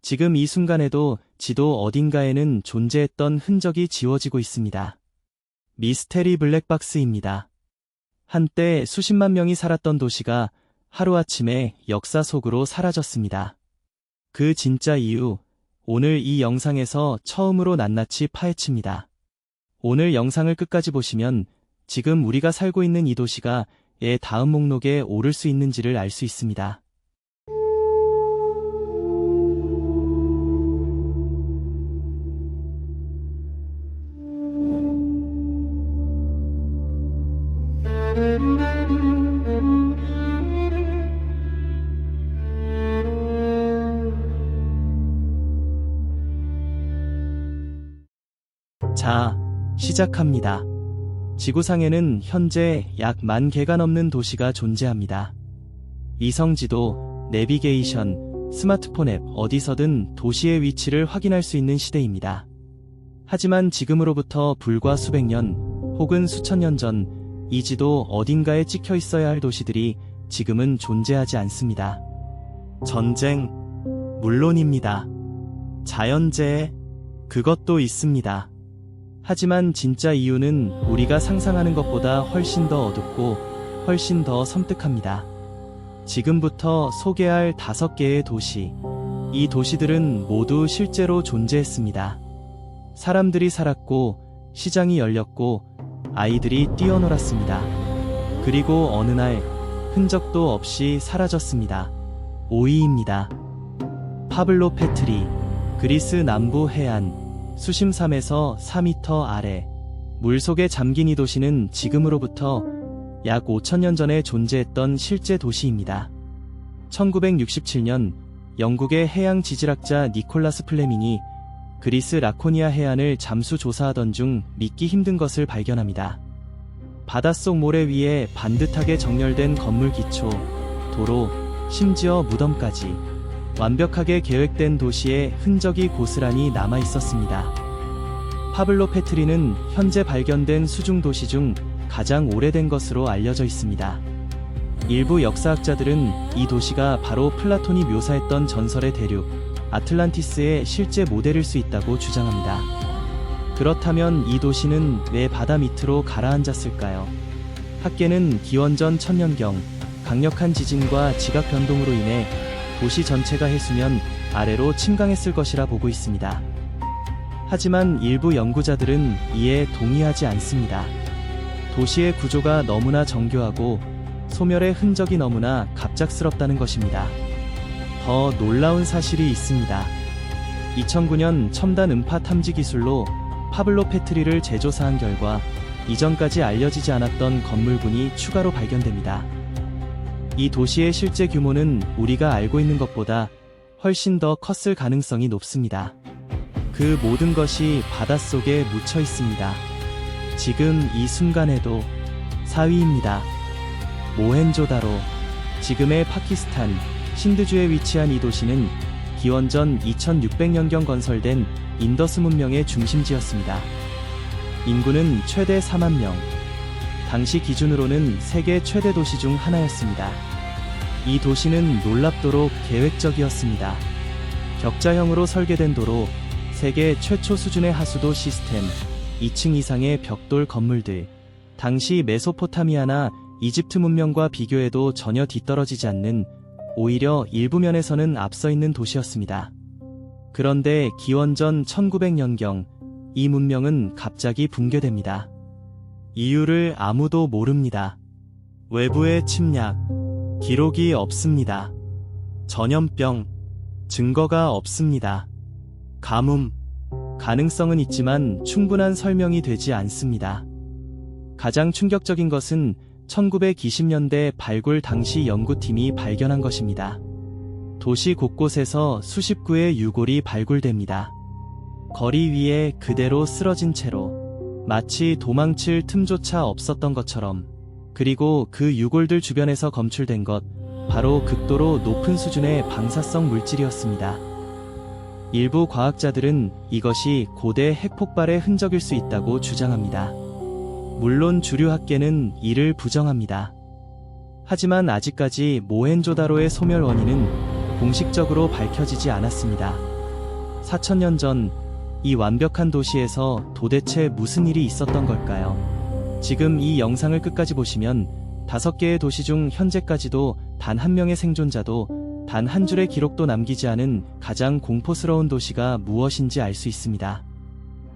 지금 이 순간에도 지도 어딘가에는 존재했던 흔적이 지워지고 있습니다. 미스테리 블랙박스입니다. 한때 수십만 명이 살았던 도시가 하루아침에 역사 속으로 사라졌습니다. 그 진짜 이유, 오늘 이 영상에서 처음으로 낱낱이 파헤칩니다. 오늘 영상을 끝까지 보시면 지금 우리가 살고 있는 이 도시가 의 다음 목록에 오를 수 있는지를 알 수 있습니다. 자, 시작합니다. 지구상에는 현재 약 10,000개가 넘는 도시가 존재합니다. 이성지도, 내비게이션, 스마트폰 앱 어디서든 도시의 위치를 확인할 수 있는 시대입니다. 하지만 지금으로부터 불과 수백 년 혹은 수천 년 전 이 지도 어딘가에 찍혀 있어야 할 도시들이 지금은 존재하지 않습니다. 전쟁, 물론입니다. 자연재해, 그것도 있습니다. 하지만 진짜 이유는 우리가 상상하는 것보다 훨씬 더 어둡고 훨씬 더 섬뜩합니다. 지금부터 소개할 5개의 도시. 이 도시들은 모두 실제로 존재했습니다. 사람들이 살았고, 시장이 열렸고, 아이들이 뛰어놀았습니다. 그리고 어느 날 흔적도 없이 사라졌습니다. 5위입니다. 파블로 페트리, 그리스 남부 해안, 수심삼에서 4m 아래, 물속에 잠긴 이 도시는 지금으로부터 약 5,000년 전에 존재했던 실제 도시입니다. 1967년 영국의 해양 지질학자 니콜라스 플레밍이 그리스 라코니아 해안을 잠수 조사하던 중 믿기 힘든 것을 발견합니다. 바닷속 모래 위에 반듯하게 정렬된 건물 기초, 도로, 심지어 무덤까지 완벽하게 계획된 도시의 흔적이 고스란히 남아 있었습니다. 파블로 페트리는 현재 발견된 수중 도시 중 가장 오래된 것으로 알려져 있습니다. 일부 역사학자들은 이 도시가 바로 플라톤이 묘사했던 전설의 대륙, 아틀란티스의 실제 모델일 수 있다고 주장합니다. 그렇다면 이 도시는 왜 바다 밑으로 가라앉았을까요? 학계는 기원전 1000년경 강력한 지진과 지각 변동으로 인해 도시 전체가 해수면 아래로 침강했을 것이라 보고 있습니다. 하지만 일부 연구자들은 이에 동의하지 않습니다. 도시의 구조가 너무나 정교하고 소멸의 흔적이 너무나 갑작스럽다는 것입니다. 더 놀라운 사실이 있습니다. 2009년 첨단 음파 탐지 기술로 파블로 페트리를 재조사한 결과 이전까지 알려지지 않았던 건물군이 추가로 발견됩니다. 이 도시의 실제 규모는 우리가 알고 있는 것보다 훨씬 더 컸을 가능성이 높습니다. 그 모든 것이 바닷속에 묻혀 있습니다. 지금 이 순간에도. 4위입니다. 모헨조다로, 지금의 파키스탄 신드주에 위치한 이 도시는 기원전 2600년경 건설된 인더스 문명의 중심지였습니다. 인구는 최대 4만 명. 당시 기준으로는 세계 최대 도시 중 하나였습니다. 이 도시는 놀랍도록 계획적이었습니다. 격자형으로 설계된 도로, 세계 최초 수준의 하수도 시스템, 2층 이상의 벽돌 건물들, 당시 메소포타미아나 이집트 문명과 비교해도 전혀 뒤떨어지지 않는, 오히려 일부 면에서는 앞서 있는 도시였습니다. 그런데 기원전 1900년경 이 문명은 갑자기 붕괴됩니다. 이유를 아무도 모릅니다. 외부의 침략, 기록이 없습니다. 전염병, 증거가 없습니다. 가뭄, 가능성은 있지만 충분한 설명이 되지 않습니다. 가장 충격적인 것은 1920년대 발굴 당시 연구팀이 발견한 것입니다. 도시 곳곳에서 수십 구의 유골이 발굴됩니다. 거리 위에 그대로 쓰러진 채로, 마치 도망칠 틈조차 없었던 것처럼. 그리고 그 유골들 주변에서 검출된 것, 바로 극도로 높은 수준의 방사성 물질이었습니다. 일부 과학자들은 이것이 고대 핵폭발의 흔적일 수 있다고 주장합니다. 물론 주류 학계는 이를 부정합니다. 하지만 아직까지 모헨조다로의 소멸 원인은 공식적으로 밝혀지지 않았습니다. 4천년 전 이 완벽한 도시에서 도대체 무슨 일이 있었던 걸까요? 지금 이 영상을 끝까지 보시면 5개의 도시 중 현재까지도 단 한 명의 생존자도 단 한 줄의 기록도 남기지 않은 가장 공포스러운 도시가 무엇인지 알 수 있습니다.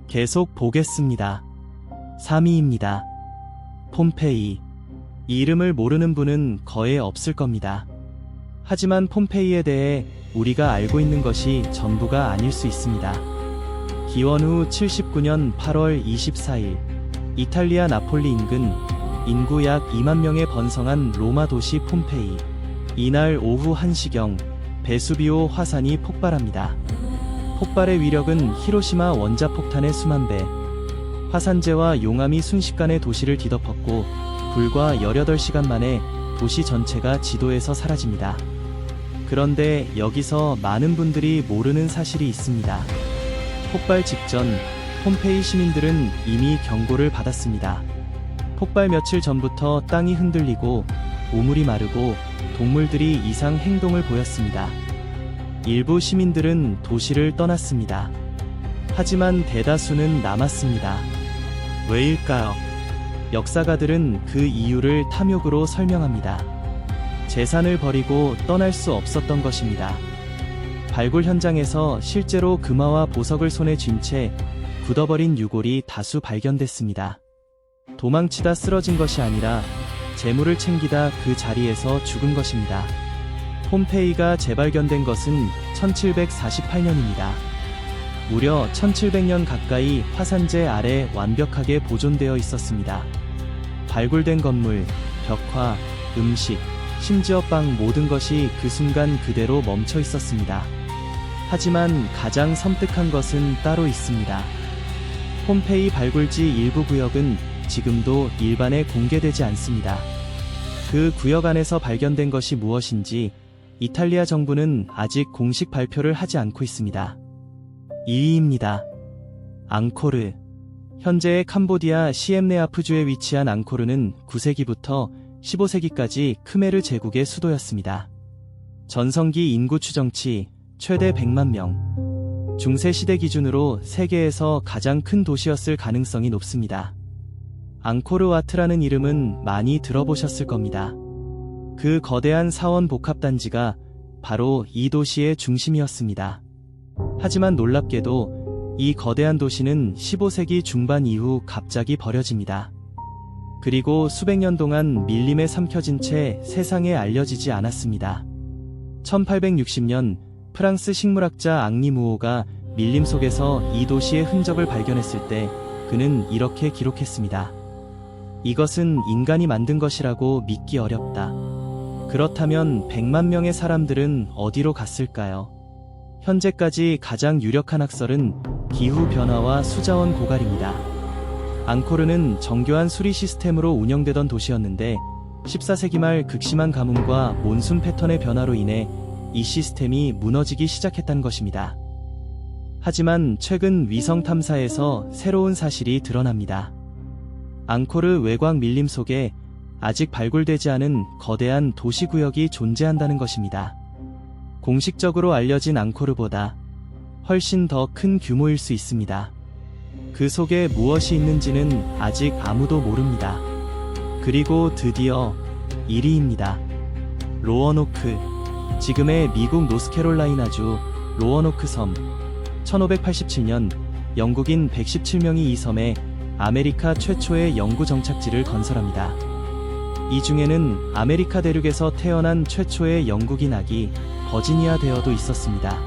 계속 보겠습니다. 3위입니다. 폼페이. 이 이름을 모르는 분은 거의 없을 겁니다. 하지만 폼페이에 대해 우리가 알고 있는 것이 전부가 아닐 수 있습니다. 기원 후 79년 8월 24일, 이탈리아 나폴리 인근 인구 약 2만 명에 번성한 로마 도시 폼페이. 이날 오후 1시경 베수비오 화산이 폭발합니다. 폭발의 위력은 히로시마 원자폭탄의 수만 배. 화산재와 용암이 순식간에 도시를 뒤덮었고 불과 18시간 만에 도시 전체가 지도에서 사라집니다. 그런데 여기서 많은 분들이 모르는 사실이 있습니다. 폭발 직전 폼페이 시민들은 이미 경고를 받았습니다. 폭발 며칠 전부터 땅이 흔들리고 우물이 마르고 동물들이 이상 행동을 보였습니다. 일부 시민들은 도시를 떠났습니다. 하지만 대다수는 남았습니다. 왜일까요? 역사가들은 그 이유를 탐욕으로 설명합니다. 재산을 버리고 떠날 수 없었던 것입니다. 발굴 현장에서 실제로 금화와 보석을 손에 쥔 채 굳어버린 유골이 다수 발견됐습니다. 도망치다 쓰러진 것이 아니라 재물을 챙기다 그 자리에서 죽은 것입니다. 폼페이가 재발견된 것은 1748년입니다. 무려 1700년 가까이 화산재 아래 완벽하게 보존되어 있었습니다. 발굴된 건물, 벽화, 음식, 심지어 빵 모든 것이 그 순간 그대로 멈춰 있었습니다. 하지만 가장 섬뜩한 것은 따로 있습니다. 폼페이 발굴지 일부 구역은 지금도 일반에 공개되지 않습니다. 그 구역 안에서 발견된 것이 무엇인지 이탈리아 정부는 아직 공식 발표를 하지 않고 있습니다. 2위입니다. 앙코르. 현재의 캄보디아 시엠레아프주에 위치한 앙코르는 9세기부터 15세기까지 크메르 제국의 수도였습니다. 전성기 인구 추정치 최대 100만 명. 중세 시대 기준으로 세계에서 가장 큰 도시였을 가능성이 높습니다. 앙코르와트라는 이름은 많이 들어보셨을 겁니다. 그 거대한 사원 복합단지가 바로 이 도시의 중심이었습니다. 하지만 놀랍게도 이 거대한 도시는 15세기 중반 이후 갑자기 버려집니다. 그리고 수백 년 동안 밀림에 삼켜진 채 세상에 알려지지 않았습니다. 1860년 프랑스 식물학자 앙리 무오가 밀림 속에서 이 도시의 흔적을 발견했을 때 그는 이렇게 기록했습니다. 이것은 인간이 만든 것이라고 믿기 어렵다. 그렇다면 100만 명의 사람들은 어디로 갔을까요? 현재까지 가장 유력한 학설은 기후변화와 수자원 고갈입니다. 앙코르는 정교한 수리 시스템으로 운영되던 도시였는데 14세기 말 극심한 가뭄과 몬순 패턴의 변화로 인해 이 시스템이 무너지기 시작했다는 것입니다. 하지만 최근 위성 탐사에서 새로운 사실이 드러납니다. 앙코르 외곽 밀림 속에 아직 발굴되지 않은 거대한 도시구역이 존재한다는 것입니다. 공식적으로 알려진 앙코르보다 훨씬 더 큰 규모일 수 있습니다. 그 속에 무엇이 있는지는 아직 아무도 모릅니다. 그리고 드디어 1위입니다. 로어노크. 지금의 미국 노스캐롤라이나주 로어노크 섬. 1587년 영국인 117명이 이 섬에 아메리카 최초의 영구 정착지를 건설합니다. 이 중에는 아메리카 대륙에서 태어난 최초의 영국인 아기 버지니아 대어도 있었습니다.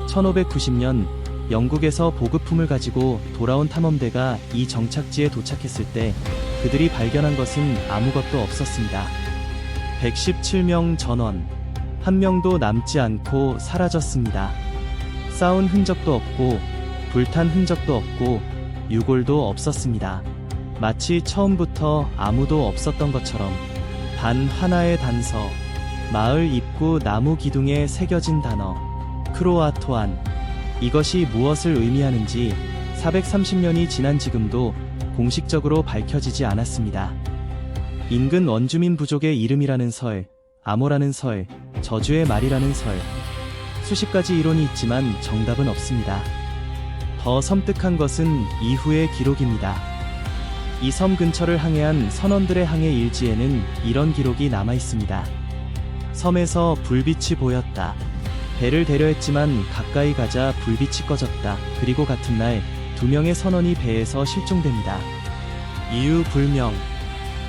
1590년 영국에서 보급품을 가지고 돌아온 탐험대가 이 정착지에 도착했을 때 그들이 발견한 것은 아무것도 없었습니다. 117명 전원, 한 명도 남지 않고 사라졌습니다. 싸운 흔적도 없고 불탄 흔적도 없고 유골도 없었습니다. 마치 처음부터 아무도 없었던 것처럼 단 하나의 단서, 마을 입구 나무 기둥에 새겨진 단어 크로아토안. 이것이 무엇을 의미하는지 430년이 지난 지금도 공식적으로 밝혀지지 않았습니다. 인근 원주민 부족의 이름이라는 설, 암호라는 설, 저주의 말이라는 설, 수십 가지 이론이 있지만 정답은 없습니다. 더 섬뜩한 것은 이후의 기록입니다. 이 섬 근처를 항해한 선원들의 항해 일지에는 이런 기록이 남아 있습니다. 섬에서 불빛이 보였다. 배를 대려했지만 가까이 가자 불빛이 꺼졌다. 그리고 같은 날 2명의 선원이 배에서 실종됩니다. 이유 불명.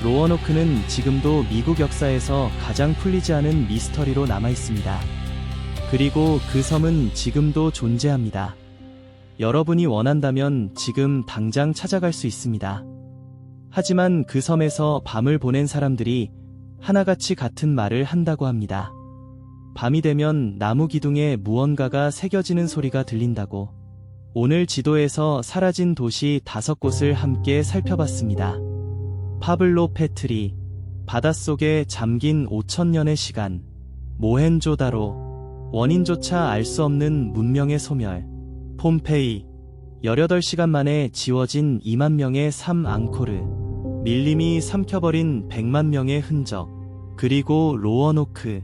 로어노크는 지금도 미국 역사에서 가장 풀리지 않은 미스터리로 남아 있습니다. 그리고 그 섬은 지금도 존재합니다. 여러분이 원한다면 지금 당장 찾아갈 수 있습니다. 하지만 그 섬에서 밤을 보낸 사람들이 하나같이 같은 말을 한다고 합니다. 밤이 되면 나무 기둥에 무언가가 새겨지는 소리가 들린다고. 오늘 지도에서 사라진 도시 5곳을 함께 살펴봤습니다. 파블로 페트리, 바닷속에 잠긴 5000년의 시간, 모헨조다로, 원인조차 알 수 없는 문명의 소멸, 폼페이, 18시간 만에 지워진 2만 명의 삶 앙코르, 밀림이 삼켜버린 100만 명의 흔적, 그리고 로어노크,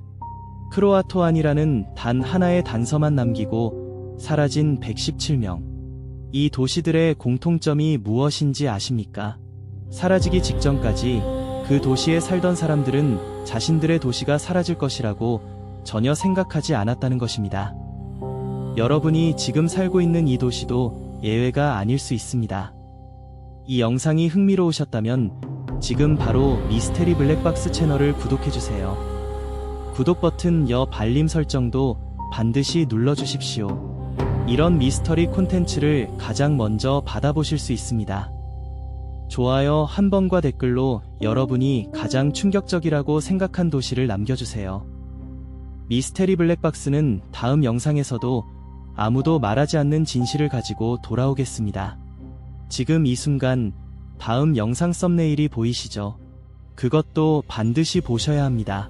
크로아토안이라는 단 하나의 단서만 남기고 사라진 117명. 이 도시들의 공통점이 무엇인지 아십니까? 사라지기 직전까지 그 도시에 살던 사람들은 자신들의 도시가 사라질 것이라고 전혀 생각하지 않았다는 것입니다. 여러분이 지금 살고 있는 이 도시도 예외가 아닐 수 있습니다. 이 영상이 흥미로우셨다면 지금 바로 미스테리 블랙박스 채널을 구독해주세요. 구독 버튼 옆 알림 설정도 반드시 눌러주십시오. 이런 미스터리 콘텐츠를 가장 먼저 받아보실 수 있습니다. 좋아요 한 번과 댓글로 여러분이 가장 충격적이라고 생각한 도시를 남겨주세요. 미스테리 블랙박스는 다음 영상에서도 아무도 말하지 않는 진실을 가지고 돌아오겠습니다. 지금 이 순간 다음 영상 썸네일이 보이시죠? 그것도 반드시 보셔야 합니다.